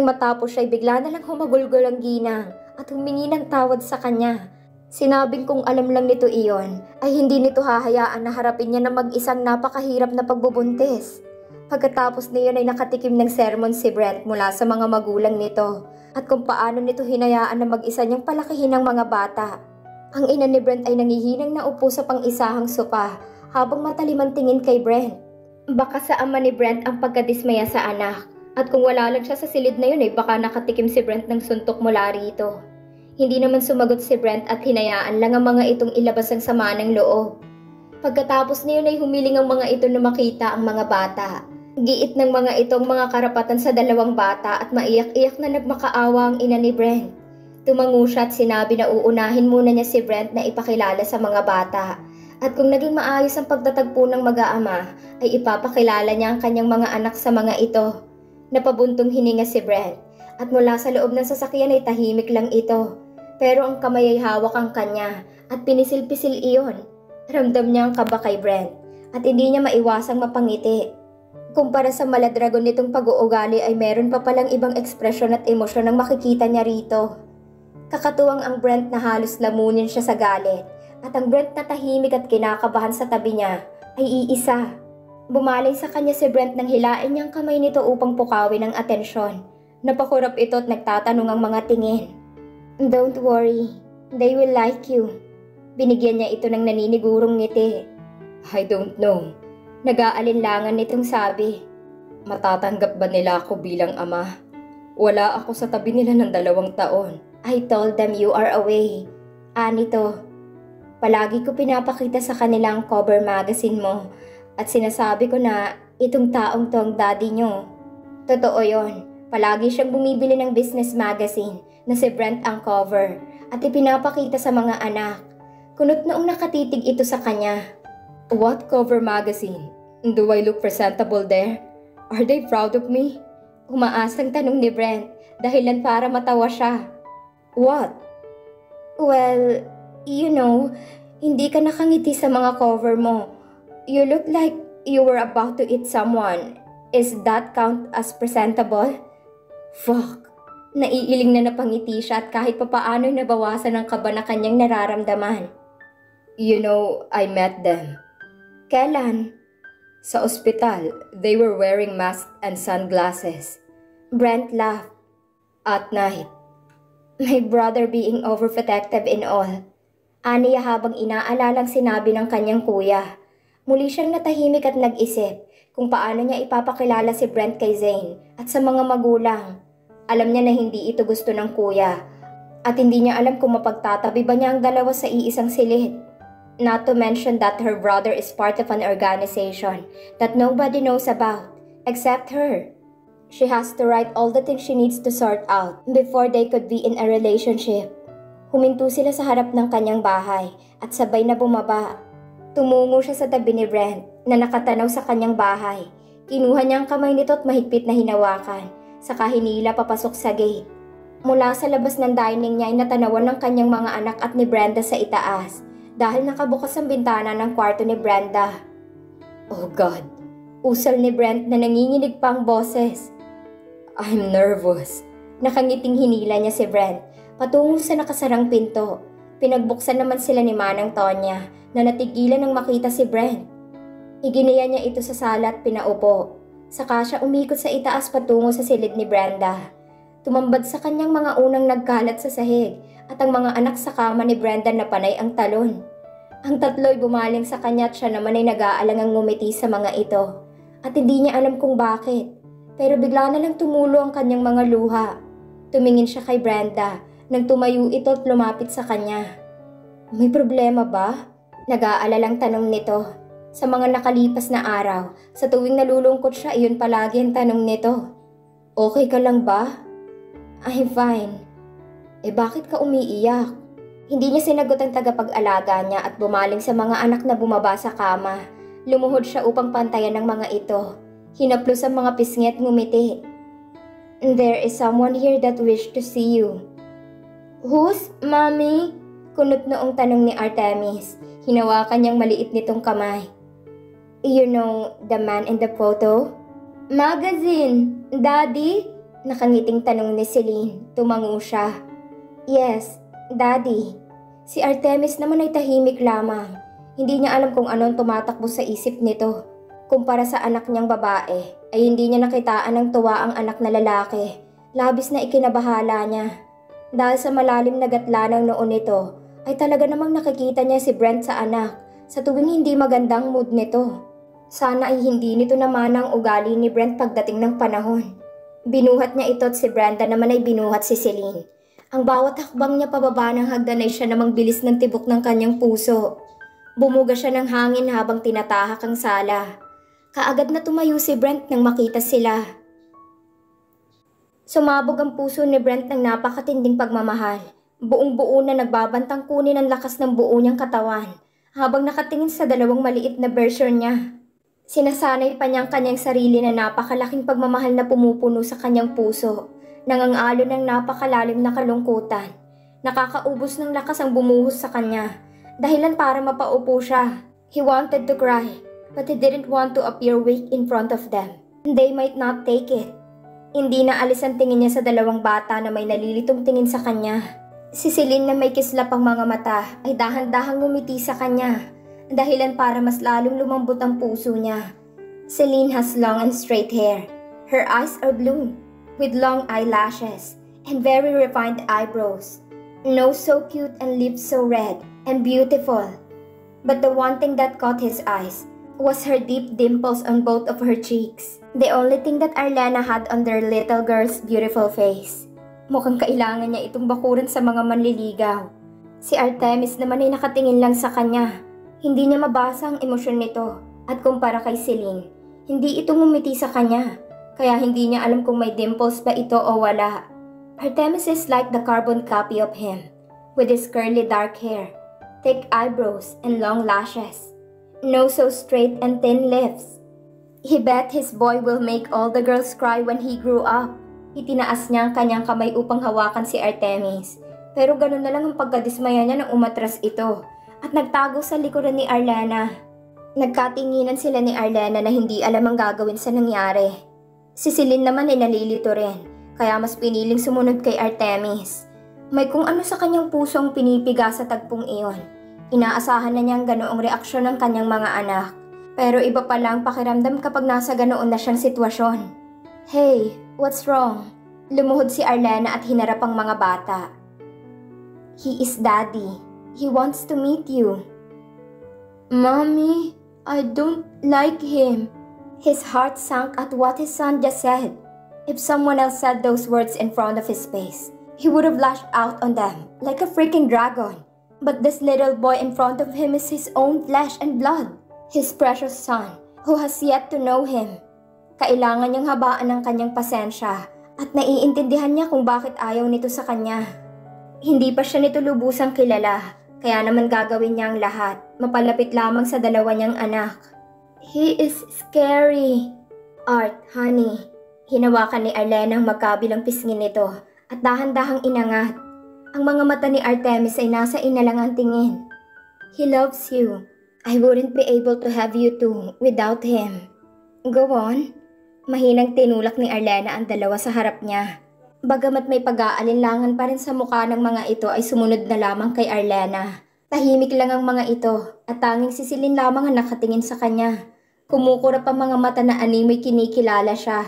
Nang matapos siya, bigla na lang humagulgol ang ginang at humingi ng tawad sa kanya. Sinabing kung alam lang nito iyon, ay hindi nito hahayaan na harapin niya na mag-isang napakahirap na pagbubuntis. Pagkatapos niyon ay nakatikim ng sermon si Brent mula sa mga magulang nito at kung paano nito hinayaan na mag-isa niyang palakihin ang mga bata. Ang ina ni Brent ay nangihinang naupo sa pang-isahang sopa habang matalimang tingin kay Brent. Baka sa ama ni Brent ang pagkadismaya sa anak at kung wala lang siya sa silid na yun ay baka nakatikim si Brent ng suntok mula rito. Hindi naman sumagot si Brent at hinayaan lang ang mga itong ilabas ang sama ng loob. Pagkatapos niyon ay humiling ang mga ito na makita ang mga bata. Giit ng mga itong mga karapatan sa dalawang bata at maiyak-iyak na nagmakaawa ang ina ni Brent. Tumango siya at sinabi na uunahin muna niya si Brent na ipakilala sa mga bata. At kung naging maayos ang pagtatagpo ng mag-aama, ay ipapakilala niya ang kanyang mga anak sa mga ito. Napabuntong hininga si Brent at mula sa loob ng sasakyan ay tahimik lang ito. Pero ang kamay ay hawak ang kanya at pinisil-pisil iyon. Ramdam niya ang kaba kay Brent at hindi niya maiwasang mapangiti. Kumpara sa maladragon nitong pag-uugali ay meron pa palang ibang ekspresyon at emosyon ang makikita niya rito. Kakatuwang ang Brent na halos lamunin siya sa galit at ang Brent na tahimik at kinakabahan sa tabi niya ay iisa. Bumaling sa kanya si Brent nang hilain niyang kamay nito upang pukawin ang atensyon. Napakurap ito at nagtatanong ang mga tingin. Don't worry, they will like you. Binigyan niya ito ng naninigurong ngiti. I don't know. Nag-aalinlangan nitong sabi. Matatanggap ba nila ako bilang ama? Wala ako sa tabi nila ng 2 taon. I told them you are away. Anito, palagi ko pinapakita sa kanila ang cover magazine mo at sinasabi ko na itong taong to ang daddy nyo. Totoo yon. Palagi siyang bumibili ng business magazine na si Brent ang cover at ipinapakita sa mga anak. Kunot noong nakatitig ito sa kanya. What cover magazine? Do I look presentable there? Are they proud of me? Umaasang tanong ni Brent, dahilan para matawa siya. What? Well, you know, hindi ka nakangiti sa mga cover mo. You look like you were about to eat someone. Is that count as presentable? Fuck. Naiiling na napangiti siya at kahit papaano'y nabawasan ang kaba na kanyang nararamdaman. You know, I met them. Kailan? Sa ospital. They were wearing masks and sunglasses. Brent laughed. At night. My brother being overprotective in all. Aniya habang inaalalang sinabi ng kanyang kuya. Muli siyang natahimik at nag-isip kung paano niya ipapakilala si Brent kay Zane at sa mga magulang. Alam niya na hindi ito gusto ng kuya at hindi niya alam kung mapagtatabi ba niya ang dalawa sa iisang silid. Not to mention that her brother is part of an organization that nobody knows about except her. She has to write all the things she needs to sort out before they could be in a relationship. Huminto sila sa harap ng kanyang bahay at sabay na bumaba. Tumungo siya sa tabi ni Brent na nakatanaw sa kanyang bahay. Kinuha niya ang kamay nito at mahigpit na hinawakan. Saka hinila papasok sa gate. Mula sa labas ng dining niya ay natanawan ng kanyang mga anak at ni Brenda sa itaas dahil nakabukas ang bintana ng kwarto ni Brenda. Oh God! Usal ni Brent na nanginginig pa ang boses. I'm nervous. Nakangiting hinila niya si Brent patungo sa nakasarang pinto. Pinagbuksan naman sila ni Manang Tonya na natigilan nang makita si Brent. Iginiya niya ito sa sala at pinaupo. Saka siya umikot sa itaas patungo sa silid ni Brenda. Tumambad sa kanyang mga unang nagkalat sa sahig at ang mga anak sa kama ni Brenda na panay ang talon. Ang tatlo'y bumaling sa kanya at siya naman ay nag-aalangang ngumiti sa mga ito. At hindi niya alam kung bakit. Pero bigla na lang tumulo ang kanyang mga luha. Tumingin siya kay Brenda nang tumayo ito at lumapit sa kanya. May problema ba? Nag-aalalang tanong nito. Sa mga nakalipas na araw, sa tuwing nalulungkot siya, iyon palagi ang tanong nito. Okay ka lang ba? I'm fine. Bakit ka umiiyak? Hindi niya sinagot ang tagapag-alaga niya at bumaling sa mga anak na bumaba sa kama. Lumuhod siya upang pantayan ng mga ito. Hinaplos ang mga pisngi at ngumiti. There is someone here that wished to see you. Who's, Mommy? Kunot noong tanong ni Artemis. Hinawakan niyang maliit nitong kamay. You know, the man in the photo? Magazine! Daddy? Nakangiting tanong ni Celine. Tumango siya. Yes, Daddy. Si Artemis naman ay tahimik lamang. Hindi niya alam kung anong tumatakbo sa isip nito. Kumpara sa anak niyang babae, ay hindi niya nakitaan ng tuwa ang anak na lalaki. Labis na ikinabahala niya. Dahil sa malalim na gatla ng noon nito, ay talaga namang nakikita niya si Brent sa anak sa tuwing hindi magandang mood nito. Sana ay hindi nito naman ang ugali ni Brent pagdating ng panahon. Binuhat niya ito at si Brenda naman ay binuhat si Celine. Ang bawat hakbang niya pababa ng hagdan ay siya namang bilis ng tibok ng kanyang puso. Bumuga siya ng hangin habang tinatahak ang sala. Kaagad na tumayo si Brent nang makita sila. Sumabog ang puso ni Brent ng napakatinding pagmamahal. Buong-buo na nagbabantang kunin ang lakas ng buo niyang katawan habang nakatingin sa dalawang maliit na version niya. Sinasanay pa niyang kanyang sarili na napakalaking pagmamahal na pumupuno sa kanyang puso. Nangang-alon ng napakalalim na kalungkutan. Nakakaubos ng lakas ang bumuhos sa kanya. Dahilan para mapaupo siya. He wanted to cry, but he didn't want to appear weak in front of them. They might not take it. Hindi na alis ang tingin niya sa dalawang bata na may nalilitong tingin sa kanya. Si Celine na may kislap ang mga mata ay dahan-dahang ngumiti sa kanya. Dahilan para mas lalong lumambot ang puso niya. Celine has long and straight hair. Her eyes are blue, with long eyelashes and very refined eyebrows. Nose so cute and lips so red and beautiful. But the one thing that caught his eyes was her deep dimples on both of her cheeks. The only thing that Arlena had on their little girl's beautiful face. Mukhang kailangan niya itong bakuran sa mga manliligaw. Si Artemis naman ay nakatingin lang sa kanya. Hindi niya mabasa ang emosyon nito. At kumpara kay Celine, hindi ito ngumiti sa kanya. Kaya hindi niya alam kung may dimples ba ito o wala. Artemis is like the carbon copy of him, with his curly dark hair, thick eyebrows, and long lashes. Nose so straight and thin lips. He bet his boy will make all the girls cry when he grew up. Itinaas niya ang kanyang kamay upang hawakan si Artemis. Pero ganun na lang ang pagkadismaya niya nang umatras ito at nagtago sa likuran ni Arlena. Nagkatinginan sila ni Arlena na hindi alam ang gagawin sa nangyari. Si Celine naman ay nalilito rin, kaya mas piniling sumunod kay Artemis. May kung ano sa kanyang pusong pinipiga sa tagpong iyon. Inaasahan na niyang ganoong reaksyon ng kanyang mga anak. Pero iba pa lang pakiramdam kapag nasa ganoon na siyang sitwasyon. Hey, what's wrong? Lumuhod si Arlena at hinarap ang mga bata. He is Daddy. He wants to meet you. Mommy, I don't like him. His heart sank at what his son just said. If someone else said those words in front of his face, he would have lashed out on them like a freaking dragon. But this little boy in front of him is his own flesh and blood. His precious son, who has yet to know him. Kailangan niyang habaan ang kanyang pasensya at naiintindihan niya kung bakit ayaw nito sa kanya. Hindi pa siya nito lubusang kilala, kaya naman gagawin niya ang lahat, mapalapit lamang sa dalawa niyang anak. He is scary. Art, honey. Hinawakan ni Arlena ang magkabilang pisngin nito at dahan-dahang inangat. Ang mga mata ni Artemis ay nasa inalang ang tingin. He loves you. I wouldn't be able to have you two without him. Go on. Mahinang tinulak ni Arlena ang dalawa sa harap niya. Bagamat may pag-aalinlangan pa rin sa mukha ng mga ito ay sumunod na lamang kay Arlena. Tahimik lang ang mga ito at tanging si Celine lamang ang nakatingin sa kanya. Kumukurap ang mga mata na animoy kinikilala siya.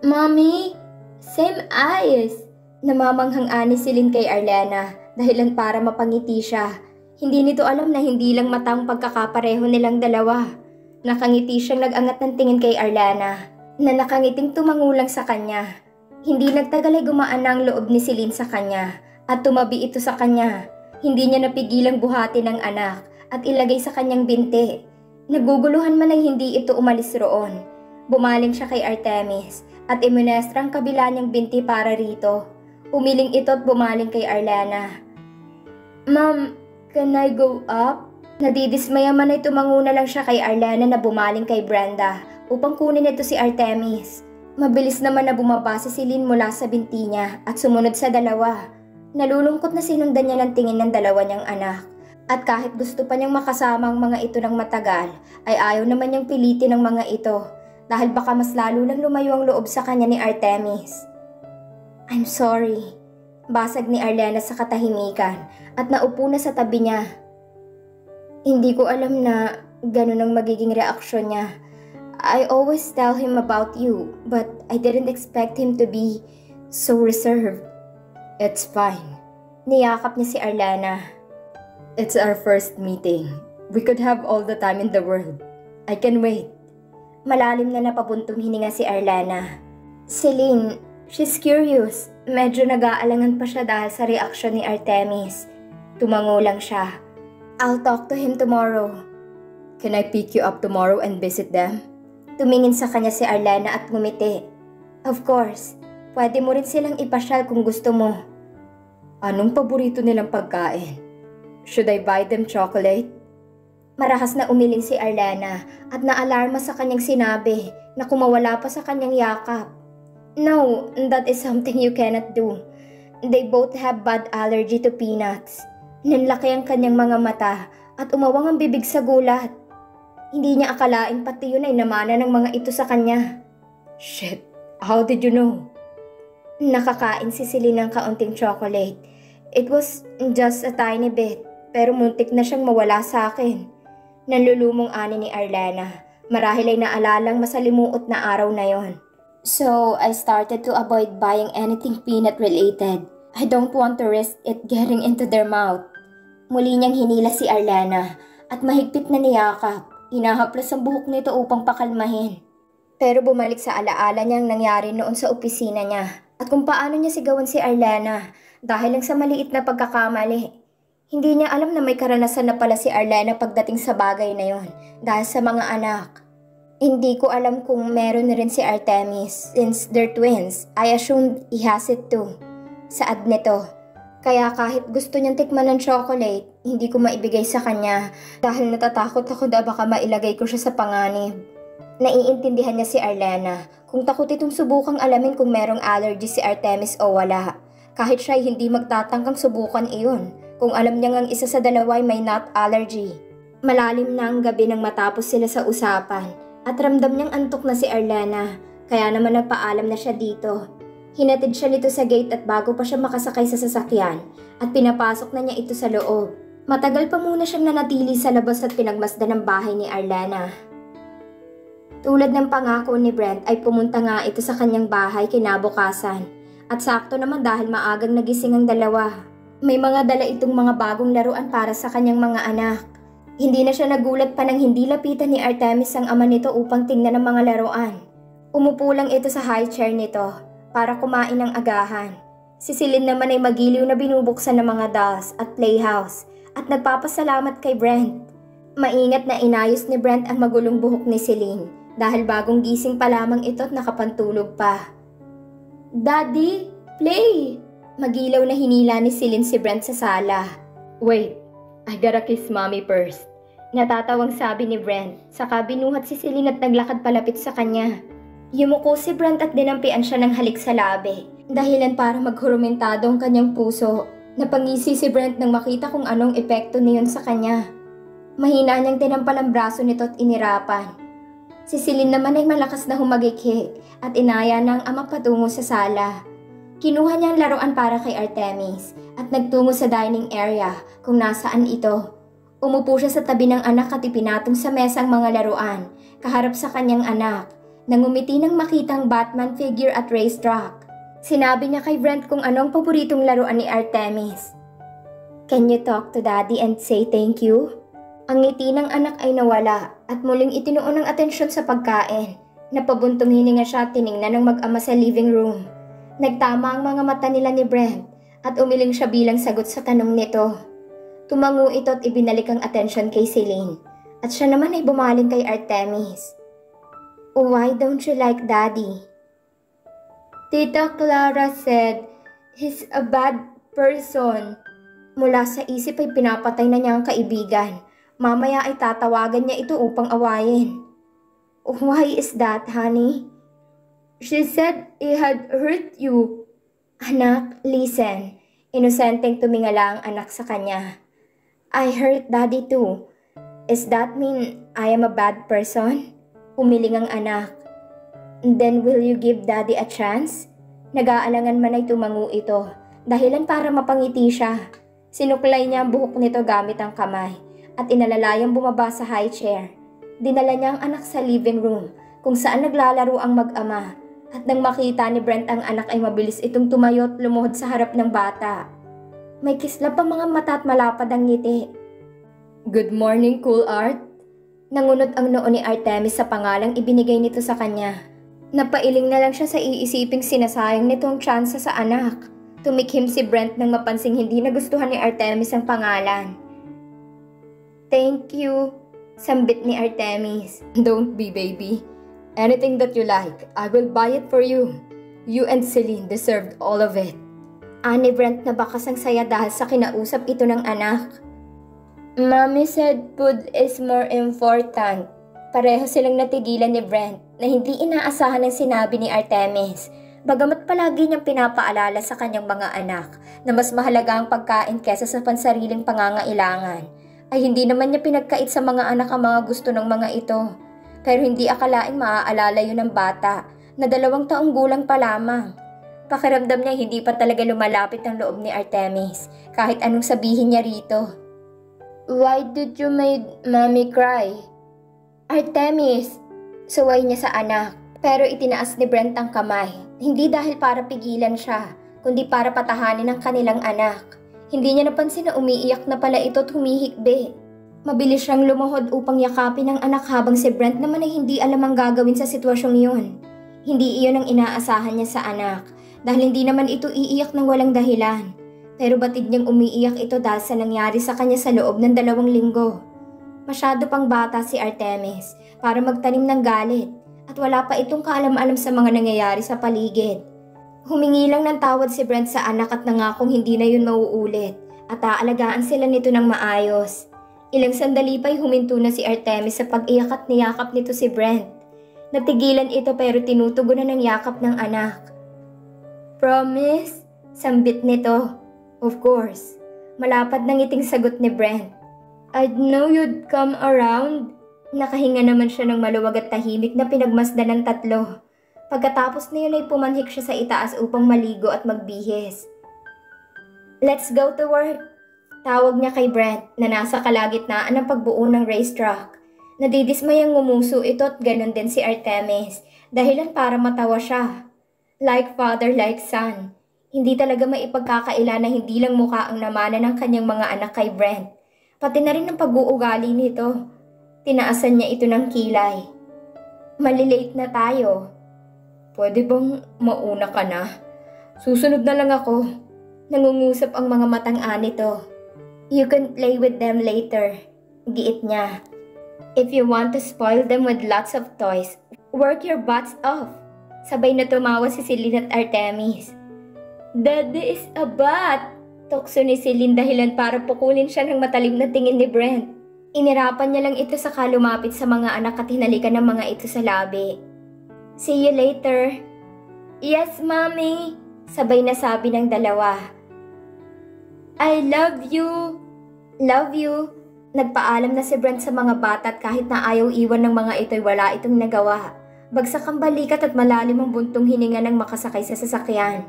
Mommy, same eyes. Namamanghang-ani si Celine kay Arlena dahilan para mapangiti siya. Hindi nito alam na hindi lang mata ang pagkakapareho nilang dalawa. Nakangiti siyang nag-angat ng tingin kay Arlena na nakangiting tumangulang sa kanya. Hindi nagtagal ay gumaan na ang loob ni Celine sa kanya at tumabi ito sa kanya. Hindi niya napigilang buhatin ang anak at ilagay sa kanyang binti. Naguguluhan man ay hindi ito umalis roon. Bumaling siya kay Artemis at imunestra ang kabila niyang binti para rito. Umiling ito at bumaling kay Arlena. Ma'am, can I go up? Nadidismaya man ay tumanguna lang siya kay Arlena na bumaling kay Brenda upang kunin ito si Artemis. Mabilis naman na bumaba si Celine mula sa binti niya at sumunod sa dalawa. Nalulungkot na sinundan niya ng tingin ng dalawa niyang anak. At kahit gusto pa niyang makasama ang mga ito ng matagal, ay ayaw naman niyang pilitin ang mga ito. dahil baka mas lalo lang lumayo ang loob sa kanya ni Artemis. I'm sorry. Basag ni Arlena sa katahimikan at naupo na sa tabi niya. Hindi ko alam na ganun ang magiging reaksyon niya. I always tell him about you, but I didn't expect him to be so reserved. It's fine. Niyakap niya si Arlena. It's our first meeting. We could have all the time in the world. I can wait. Malalim na napabuntong hininga si Arlena. Celine, she's curious. Medyo nag-aalangan pa siya dahil sa reaksyon ni Artemis. Tumango lang siya. I'll talk to him tomorrow. Can I pick you up tomorrow and visit them? Tumingin sa kanya si Arlena at ngumiti. Of course. Pwede mo rin silang ipasyal kung gusto mo. Anong paborito nilang pagkain? Should I buy them chocolate? Marahas na umiling si Arlena at naalarma sa kanyang sinabi na kumawala pa sa kanyang yakap. No, that is something you cannot do. They both have bad allergy to peanuts. Nanlaki ang kanyang mga mata at umawang ang bibig sa gulat. Hindi niya akalain pati yun ay namana ng mga ito sa kanya. Shit, how did you know? Nakakain si Celine ng kaunting chocolate. It was just a tiny bit, pero muntik na siyang mawala sa akin. Nanlulumong ani ni Arlena. Marahil ay naalalang masalimuot na araw na yon. So, I started to avoid buying anything peanut related. I don't want to risk it getting into their mouth. Muli niyang hinila si Arlena at mahigpit na niyakap. Inahaplas ang buhok nito upang pakalmahin. Pero bumalik sa alaala niya ang nangyari noon sa opisina niya at kung paano niya sigawan si Arlena dahil lang sa maliit na pagkakamali. Hindi niya alam na may karanasan na pala si Arlena pagdating sa bagay na yon dahil sa mga anak. Hindi ko alam kung meron na rin si Artemis since they're twins. I assumed he has it too. Saad nito. Kaya kahit gusto niyang tikman ng chocolate, hindi ko maibigay sa kanya dahil natatakot ako na baka mailagay ko siya sa panganib. Naiintindihan niya si Arlena kung takot itong subukang alamin kung merong allergy si Artemis o wala. Kahit siya'y hindi magtatangkang subukan iyon kung alam niya ngang isa sa dalawa ay may nut allergy. Malalim na ang gabi nang matapos sila sa usapan at ramdam niyang antok na si Arlena kaya naman nagpaalam na siya dito. Hinatid siya nito sa gate at bago pa siya makasakay sa sasakyan at pinapasok na niya ito sa loob. Matagal pa muna siyang nanatili sa labas at pinagmasdan ng bahay ni Arlena. Tulad ng pangako ni Brent ay pumunta nga ito sa kanyang bahay kinabukasan. At sakto naman dahil maagang nagising ang dalawa. May mga dala itong mga bagong laruan para sa kanyang mga anak. Hindi na siya nagulat pa nang hindi lapitan ni Artemis ang ama nito upang tingnan ang mga laruan. Umupo lang ito sa high chair nito para kumain ng agahan. Si Celine naman ay magiliw na binubuksan ng mga dolls at playhouse at nagpapasalamat kay Brent. Maingat na inayos ni Brent ang magulong buhok ni Celine dahil bagong gising pa lamang ito at nakapantulog pa. Daddy, play! Magilaw na hinila ni Celine si Brent sa sala. Wait, I gotta kiss mommy first. Natatawang sabi ni Brent, saka binuhat si Celine at naglakad palapit sa kanya. Yumuko si Brent at dinampian siya ng halik sa labi, dahilan para maghurumentado ang kanyang puso. Napangisi si Brent nang makita kung anong epekto niyon sa kanya. Mahina niyang tinampal ang braso nito at inirapan. Si Celine naman ay malakas na humagikik at inaya na ang ama patungo sa sala. Kinuha niya ang laruan para kay Artemis at nagtungo sa dining area kung nasaan ito. Umupo siya sa tabi ng anak at ipinatong sa mesa ang mga laruan, kaharap sa kanyang anak, nangumiti nang makitang Batman figure at racetrack. Sinabi niya kay Brent kung anong paboritong laruan ni Artemis. Can you talk to Daddy and say thank you? Ang ngiti ng anak ay nawala at muling itinuon ng atensyon sa pagkain. Napabuntong hininga siya at tiningnan ng mag-ama sa living room. Nagtama ang mga mata nila ni Brent at umiling siya bilang sagot sa tanong nito. Tumango ito at ibinalik ang atensyon kay Celine at siya naman ay bumaling kay Artemis. Why don't you like Daddy? Tita Clara said, he's a bad person. Mula sa isip ay pinapatay na niya ang kaibigan. Mamaya ay tatawagan niya ito upang awayin. Why is that, honey? She said he had hurt you. Anak, listen. Inosenteng tumingala ang anak sa kanya. I hurt Daddy too. Does that mean I am a bad person? Umiling ang anak. Then will you give daddy a chance? Nag-aalangan man ay tumango ito, dahilan para mapangiti siya. Sinuklay niya ang buhok nito gamit ang kamay at inalalayang bumaba sa high chair. Dinala niya ang anak sa living room kung saan naglalaro ang mag-ama. At nang makita ni Brent ang anak ay mabilis itong tumayo at lumuhod sa harap ng bata. May kislap ang mga mata at malapad ang ngiti. Good morning, Cool Art. Nangunot ang noo ni Artemis sa pangalang ibinigay nito sa kanya. Napailing na lang siya sa iisiping sinasayang nitong tsansa sa anak. Tumikhim si Brent nang mapansing hindi nagustuhan ni Artemis ang pangalan. Thank you, sambit ni Artemis. Don't be, baby. Anything that you like, I will buy it for you. You and Celine deserved all of it. Ani Brent na bakas ang saya dahil sa kinausap ito ng anak. Mommy said food is more important. Pareho silang natigilan ni Brent na hindi inaasahan ang sinabi ni Artemis. Bagamat palagi niyang pinapaalala sa kanyang mga anak na mas mahalaga ang pagkain kesa sa pansariling pangangailangan, ay hindi naman niya pinagkait sa mga anak ang mga gusto ng mga ito. Pero hindi akalaing maaalala yun ng bata na 2 taong gulang pa lamang. Pakiramdam niya hindi pa talaga lumalapit ang loob ni Artemis kahit anong sabihin niya rito. Why did you make mommy cry? Artemis! Suway niya sa anak pero itinaas ni Brent ang kamay. Hindi dahil para pigilan siya kundi para patahanin ang kanilang anak. Hindi niya napansin na umiiyak na pala ito at humihikbi. Mabilis siyang lumuhod upang yakapin ang anak habang si Brent naman ay hindi alam ang gagawin sa sitwasyong iyon. Hindi iyon ang inaasahan niya sa anak dahil hindi naman ito iiyak ng walang dahilan. Pero batid niyang umiiyak ito dahil sa nangyari sa kanya sa loob ng 2 linggo. Masyado pang bata si Artemis para magtanim ng galit at wala pa itong kaalam-alam sa mga nangyayari sa paligid. Humingi lang ng tawad si Brent sa anak at nangakong hindi na yun mauulit at aalagaan sila nito ng maayos. Ilang sandali pa'y huminto na si Artemis sa pag-iyak at niyakap nito si Brent. Natigilan ito pero tinutugunan ng yakap ng anak. Promise? Sambit nito. Of course. Malapad na ngiting sagot ni Brent. I'd know you'd come around. Nakahinga naman siya ng maluwag at tahimik na pinagmasdan ng 3. Pagkatapos na yun ay pumanhik siya sa itaas upang maligo at magbihis. Let's go to work. Tawag niya kay Brent na nasa kalagitnaan ng pagbuo ng racetrack. Nadidismayang ngumuso ito at ganun din si Artemis, dahilan para matawa siya. Like father, like son. Hindi talaga maipagkakaila na hindi lang mukha ang namana ng kanyang mga anak kay Brent. Pati na rin ang pag-uugali nito. Tinaasan niya ito ng kilay. Malilate na tayo. Pwede bang mauna ka na? Susunod na lang ako. Nangungusap ang mga matang nito. You can play with them later, giit niya. If you want to spoil them with lots of toys, work your butts off. Sabay na tumawa si Celine at Artemis. Daddy is a bat! Tukso ni Celine dahilan para pukulin siya ng matalim na tingin ni Brent. Inirapan niya lang ito sa kalumapit sa mga anak at hinalikan ng mga ito sa labi. See you later. Yes, mommy! Sabay na sabi ng dalawa. I love you! Love you! Nagpaalam na si Brent sa mga bata at kahit na ayaw iwan ng mga ito'y wala itong nagawa. Bagsak ang balikat at malalim ang buntong hininga ng makasakay sa sasakyan.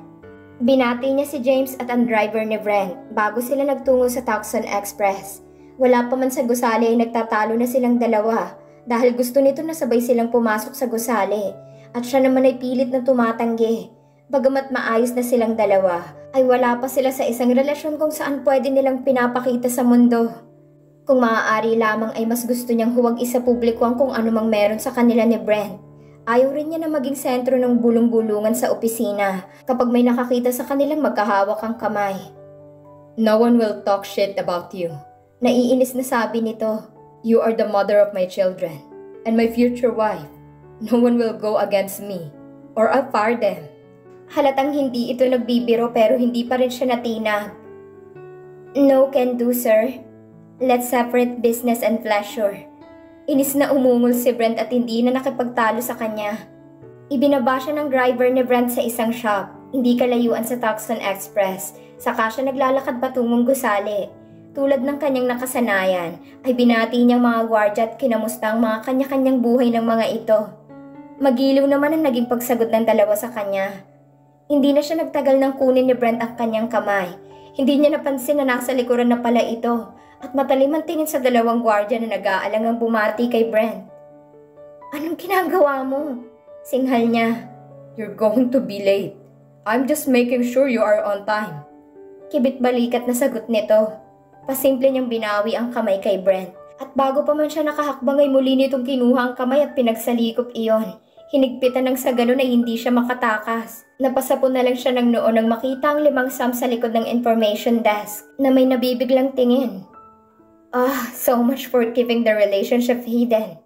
Binati niya si James at ang driver ni Brent bago sila nagtungo sa Tucson Express. Wala pa man sa gusali ay nagtatalo na silang dalawa dahil gusto nito na sabay silang pumasok sa gusali at siya naman ay pilit na tumatanggi. Bagamat maayos na silang dalawa, ay wala pa sila sa isang relasyon kung saan pwede nilang pinapakita sa mundo. Kung maaari lamang ay mas gusto niyang huwag isa publiko ang kung anumang meron sa kanila ni Brent. Ayaw rin niya na maging sentro ng bulong-bulungan sa opisina kapag may nakakita sa kanilang magkahawak ang kamay. No one will talk shit about you. Naiinis na sabi nito. You are the mother of my children and my future wife. No one will go against me or I'll fire them. Halatang hindi ito nagbibiro pero hindi pa rin siya natinag. No can do, sir. Let's separate business and pleasure. Inis na umungol si Brent at hindi na nakipagtalo sa kanya. Ibinaba siya ng driver ni Brent sa isang shop, hindi kalayuan sa Tucson Express. Saka siya naglalakad patungong gusali. Tulad ng kanyang nakasanayan, ay binati niyang mga gwardya at kinamusta ang mga kanya-kanyang buhay ng mga ito. Magiliw naman ang naging pagsagot ng dalawa sa kanya. Hindi na siya nagtagal nang kunin ni Brent ang kanyang kamay. Hindi niya napansin na nasa likuran na pala ito at matalim ang tingin sa dalawang gwardiya na nag-aalangang bumati kay Brent. Anong ginagawa mo? Singhal niya. You're going to be late. I'm just making sure you are on time. Kibit-balikat na sagot nito. Pasimple niyang binawi ang kamay kay Brent. At bago pa man siya nakahakbang ay muli nitong kinuha ang kamay at pinagsalikop iyon. Hinigpitan ng sa ganon ay hindi siya makatakas. Napasapon na lang siya ng noon nang makita ang 5 Sam sa likod ng information desk na may nabibiglang tingin. So much for keeping the relationship hidden.